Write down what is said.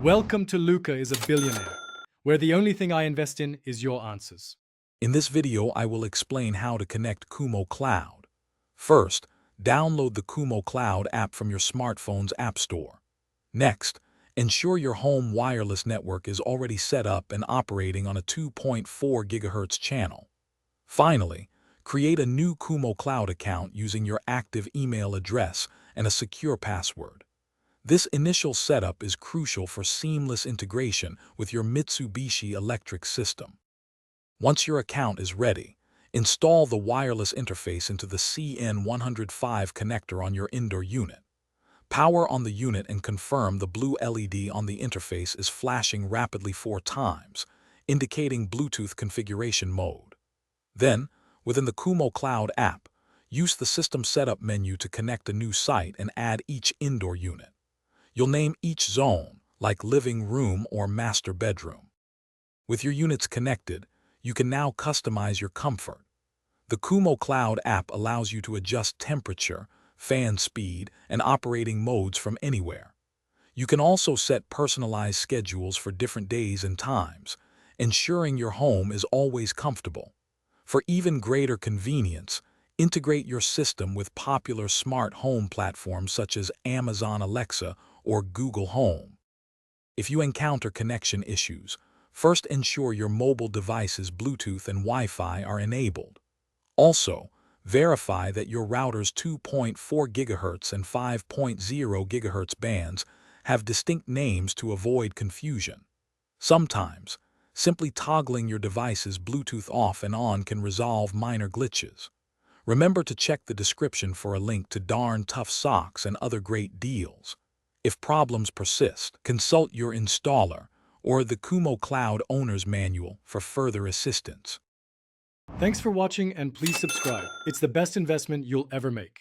Welcome to Luca is a Billionaire, where the only thing I invest in is your answers. In this video, I will explain how to connect Kumo Cloud. First, download the Kumo Cloud app from your smartphone's app store. Next, ensure your home wireless network is already set up and operating on a 2.4 GHz channel. Finally, create a new Kumo Cloud account using your active email address and a secure password. This initial setup is crucial for seamless integration with your Mitsubishi electric system. Once your account is ready, install the wireless interface into the CN105 connector on your indoor unit. Power on the unit and confirm the blue LED on the interface is flashing rapidly 4 times, indicating Bluetooth configuration mode. Then, within the Kumo Cloud app, use the System Setup menu to connect a new site and add each indoor unit. You'll name each zone, like living room or master bedroom. With your units connected, you can now customize your comfort. The Kumo Cloud app allows you to adjust temperature, fan speed, and operating modes from anywhere. You can also set personalized schedules for different days and times, ensuring your home is always comfortable. For even greater convenience, integrate your system with popular smart home platforms such as Amazon Alexa or Google Home. If you encounter connection issues, first ensure your mobile device's Bluetooth and Wi-Fi are enabled. Also, verify that your router's 2.4 GHz and 5.0 GHz bands have distinct names to avoid confusion. Sometimes, simply toggling your device's Bluetooth off and on can resolve minor glitches. Remember to check the description for a link to Darn Tough Socks and other great deals. If problems persist, consult your installer or the Kumo Cloud Owner's Manual for further assistance. Thanks for watching and please subscribe. It's the best investment you'll ever make.